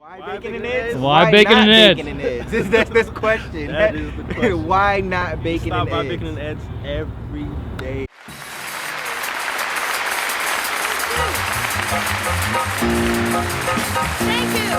Why bacon and eggs? Why bacon not and eggs? Bacon and eggs? That's this question. That is the question. Why not bacon Stop and by eggs? bacon and eggs every day. Thank you.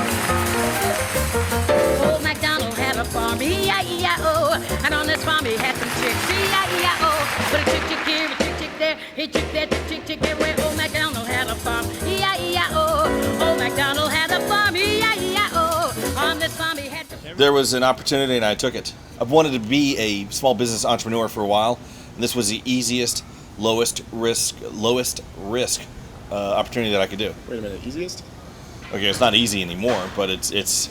Old MacDonald had a farm, E-I-E-I-O. And on this farm he had some chicks, E-I-E-I-O. But a chick here, a chick there, he chick there, chick everywhere. Old MacDonald had a farm, E-I-E-I-O. Old MacDonald had a farm, E-I-E-I-O. On this farm he had some... There was an opportunity and I took it. I've wanted to be a small business entrepreneur for a while, and this was the easiest, lowest risk opportunity that I could do. Wait a minute, easiest? Okay, it's not easy anymore, but it's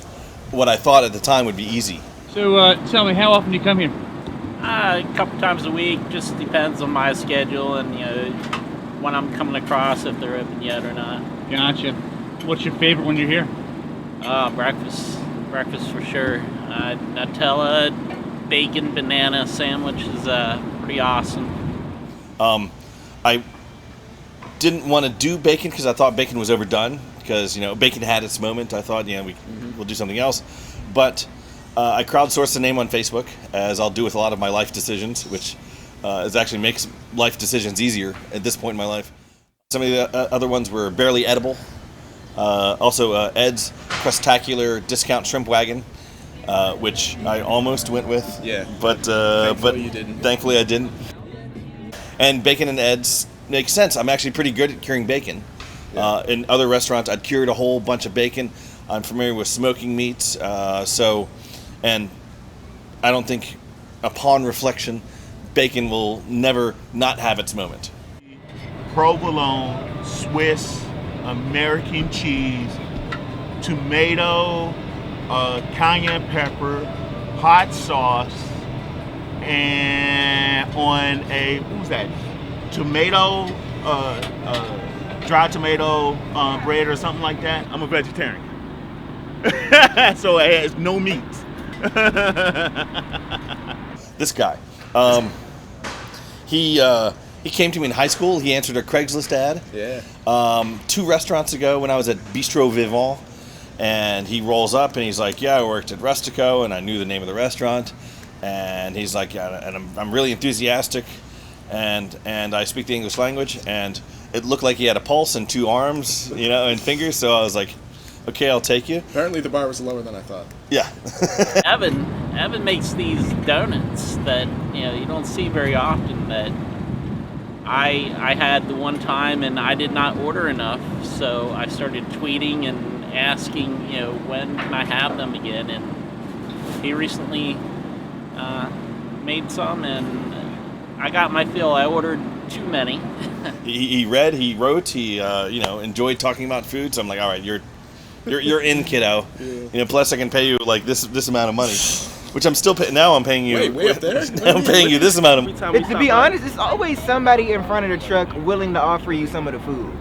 what I thought at the time would be easy. So tell me, how often do you come here? A couple times a week, just depends on my schedule and when I'm coming across, if they're open yet or not. Gotcha. What's your favorite when you're here? Breakfast for sure. Nutella, bacon, banana sandwich is pretty awesome. I didn't want to do bacon because I thought bacon was overdone, because bacon had its moment. I thought we'll do something else, but I crowdsourced the name on Facebook, as I'll do with a lot of my life decisions, which actually makes life decisions easier at this point in my life. Some of the other ones were Barely Edible, also Ed's Crustacular Discount Shrimp Wagon, which I almost went with. Yeah. But Thankfully you didn't. Thankfully I didn't. And Bacon and Ed's makes sense. I'm actually pretty good at curing bacon. Yeah. In other restaurants, I'd cured a whole bunch of bacon. I'm familiar with smoking meats, and I don't think, upon reflection, bacon will never not have its moment. Provolone, Swiss, American cheese, tomato, cayenne pepper, hot sauce, and on a, what was that? Tomato, dry tomato bread or something like that. I'm a vegetarian. So it has no meat. This guy, he came to me in high school. He answered a Craigslist ad. Yeah. 2 restaurants ago when I was at Bistro Vivant, and he rolls up and he's like, "Yeah, I worked at Rustico," and I knew the name of the restaurant, and he's like, "Yeah, and I'm really enthusiastic, and I speak the English language," and it looked like he had a pulse and 2 arms, and fingers. So I was like, "Okay, I'll take you." Apparently the bar was lower than I thought. Yeah. Evan makes these donuts that you don't see very often. That I had the one time and I did not order enough, so I started tweeting and asking, when can I have them again? And he recently made some, and I got my fill. I ordered too many. he read, he wrote, he enjoyed talking about food. So I'm like, all right, you're in, kiddo. Yeah. Plus I can pay you like this amount of money, which I'm still paying. Now I'm paying you. Wait, way up there? I'm paying you this amount of. Every time we To stop be by- honest, it's always somebody in front of the truck willing to offer you some of the food.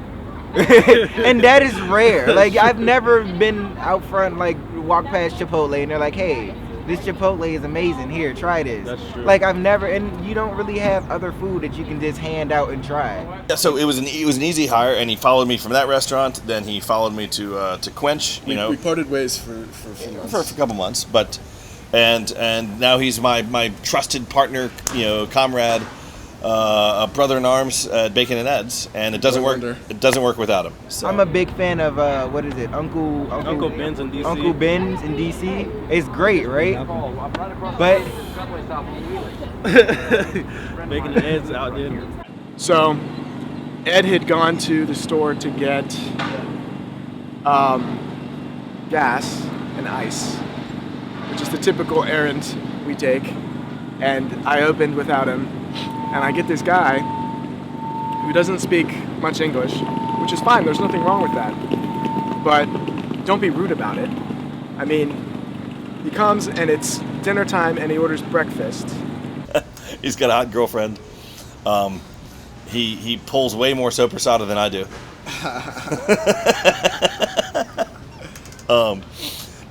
And that is rare. Like, I've never been out front, like, walk past Chipotle and they're like, "Hey, this Chipotle is amazing. Here, try this." That's true. Like, I've never, and you don't really have other food that you can just hand out and try. Yeah, so it was an easy hire, and he followed me from that restaurant. Then he followed me to Quench. We parted ways for a few months. for a couple months, but and now he's my trusted partner, comrade, a brother in arms at Bacon and Ed's, and it doesn't work. Brother. It doesn't work without him. So. I'm a big fan of, what is it, Uncle Ben's in DC. Uncle Ben's in DC. It's great, right? But Bacon and eggs out there. So, Ed had gone to the store to get gas and ice, which is the typical errand we take. And I opened without him, and I get this guy who doesn't speak much English, which is fine. There's nothing wrong with that. But don't be rude about it. I mean, he comes and it's dinner time and he orders breakfast. He's got a hot girlfriend. He pulls way more sopressata than I do.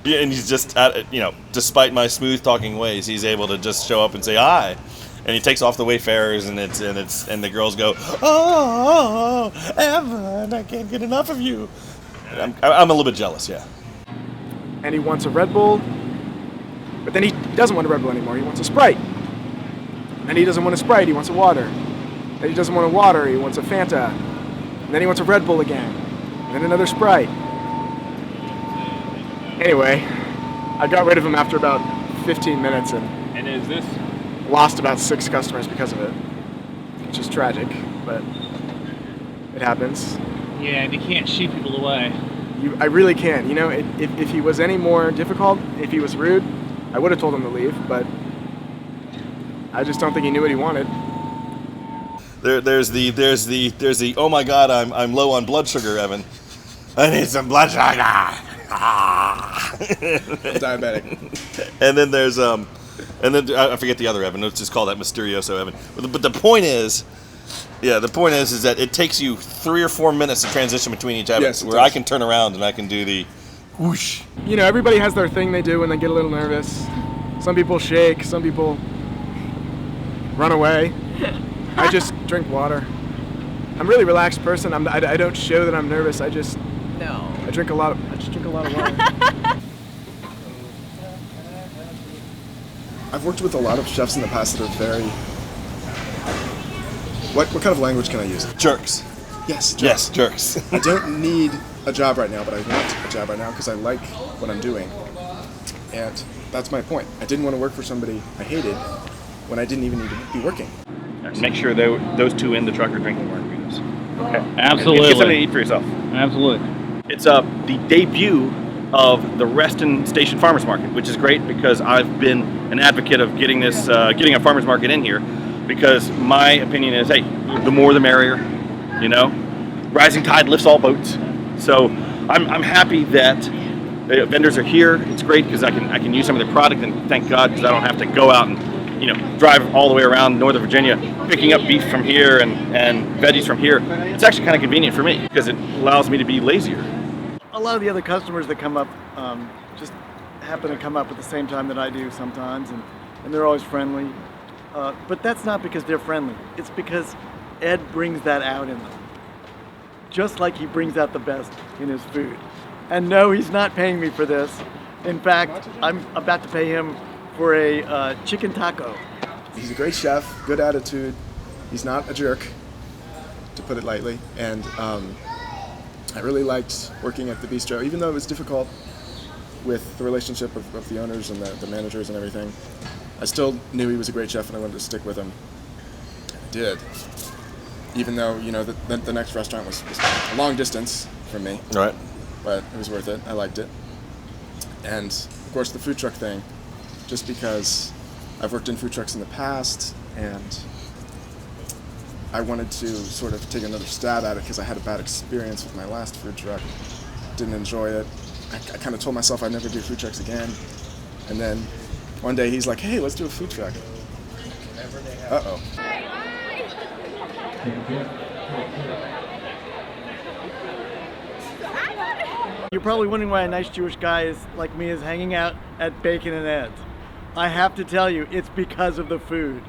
Yeah, and he's just, despite my smooth talking ways, he's able to just show up and say hi, and he takes off the wayfarers, and the girls go, "Oh, Evan, I can't get enough of you." I'm a little bit jealous, yeah. and he wants a Red Bull, but then he doesn't want a Red Bull anymore. He wants a Sprite. And he doesn't want a Sprite, he wants a water. Then he doesn't want a water, he wants a Fanta. And then he wants a Red Bull again. And then another Sprite. Anyway, I got rid of him after about 15 minutes and is this? lost about 6 customers because of it. Which is tragic, but it happens. Yeah, and you can't shoo people away. I really can't. You know, if he was any more difficult, if he was rude, I would have told him to leave, but I just don't think he knew what he wanted. There's the oh my god, I'm low on blood sugar, Evan. I need some blood sugar. I'm diabetic. And then there's I forget the other Evan. Let's just call that Mysterioso Evan. But the point is, is that it takes you 3 or 4 minutes to transition between each Evan, Yes, it where does. I can turn around and I can do the whoosh. You know, everybody has their thing they do when they get a little nervous. Some people shake, some people run away. I just drink water. I'm a really relaxed person. I don't show that I'm nervous. I just drink a lot of water. I've worked with a lot of chefs in the past that are very. What kind of language can I use? Jerks. Yes. Yes, jerks. I don't need a job right now, but I want a job right now because I like what I'm doing. And that's my point. I didn't want to work for somebody I hated when I didn't even need to be working. Make sure those two in the truck are drinking margaritas. Okay. Absolutely. Get something to eat for yourself. Absolutely. It's the debut of the Reston Station Farmers Market, which is great because I've been an advocate of getting a farmers market in here, because my opinion is, hey, the more the merrier. You know, rising tide lifts all boats. So I'm happy that vendors are here. It's great because I can use some of their product, and thank God, because I don't have to go out and drive all the way around Northern Virginia picking up beef from here and veggies from here. It's actually kind of convenient for me because it allows me to be lazier. A lot of the other customers that come up just happen to come up at the same time that I do sometimes, and they're always friendly. But that's not because they're friendly. It's because Ed brings that out in them. Just like he brings out the best in his food. And no, he's not paying me for this. In fact, I'm about to pay him for a chicken taco. He's a great chef, good attitude. He's not a jerk, to put it lightly. And I really liked working at the bistro, even though it was difficult with the relationship of the owners and the managers and everything. I still knew he was a great chef and I wanted to stick with him. I did. Even though, the next restaurant was a long distance from me. Right. But it was worth it. I liked it. And, of course, the food truck thing, just because I've worked in food trucks in the past and I wanted to sort of take another stab at it because I had a bad experience with my last food truck. Didn't enjoy it. I kind of told myself I'd never do food trucks again. And then one day he's like, hey, let's do a food truck. Uh-oh. You're probably wondering why a nice Jewish guy like me is hanging out at Bacon and Ed's. I have to tell you, it's because of the food.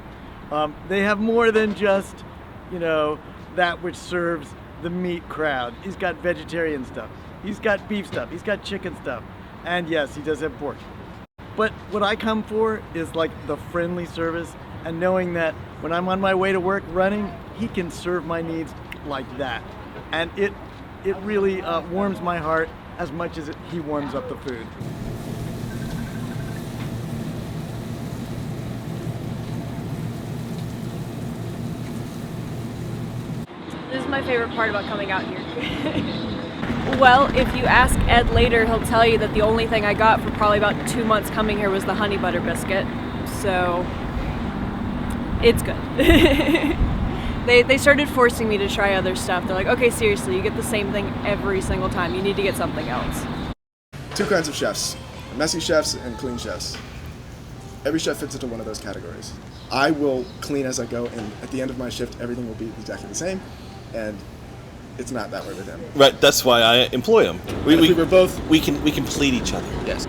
They have more than just, that which serves the meat crowd. He's got vegetarian stuff. He's got beef stuff. He's got chicken stuff. And yes, he does have pork. But what I come for is like the friendly service and knowing that when I'm on my way to work running, he can serve my needs like that. And it really warms my heart as much as he warms up the food. This is my favorite part about coming out here. Well, if you ask Ed later, he'll tell you that the only thing I got for probably about 2 months coming here was the honey butter biscuit. So, it's good. They started forcing me to try other stuff. They're like, okay, seriously, you get the same thing every single time. You need to get something else. 2 kinds of chefs, messy chefs and clean chefs. Every chef fits into one of those categories. I will clean as I go, and at the end of my shift, everything will be exactly the same, and it's not that way with him. Right, that's why I employ him. We complete each other. Yes.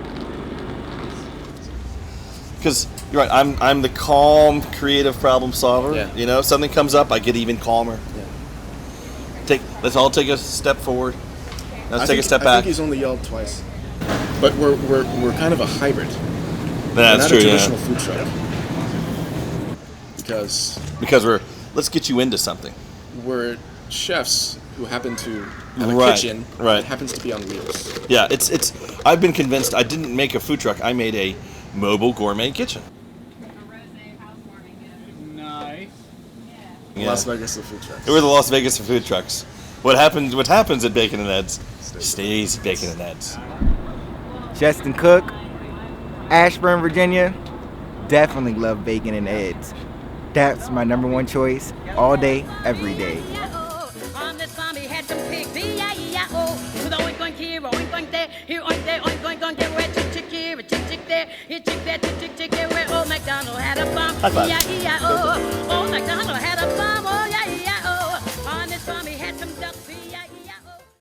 Because you're right, I'm the calm, creative problem solver. Yeah. If something comes up, I get even calmer. Yeah. Let's all take a step forward. Let's take a step I back. think he's only yelled twice. but we're kind of a hybrid. That's we're not true. a traditional Yeah. food truck because Let's get you into something. we're chefs who happen to have a Right, kitchen right. that happens to be on wheels. Yeah, it's. I've been convinced. I didn't make a food truck. I made a mobile gourmet kitchen. Nice. Yeah. Las Vegas of food trucks. We're the Las Vegas for food trucks. What happens at Bacon and Ed's stays at Bacon and Ed's. Justin Cook, Ashburn, Virginia. Definitely love Bacon and Ed's. That's my number one choice all day, every day. On this farm he had some pigs, E-I-E-I-O. With a oink oink here, a oink oink there, here oink there, oink oink oink there, where chick chick here, a chick chick there, here chick there, chick chick chick there, where old MacDonald had a farm, High five. E-I-E-I-O. Old MacDonald had a farm.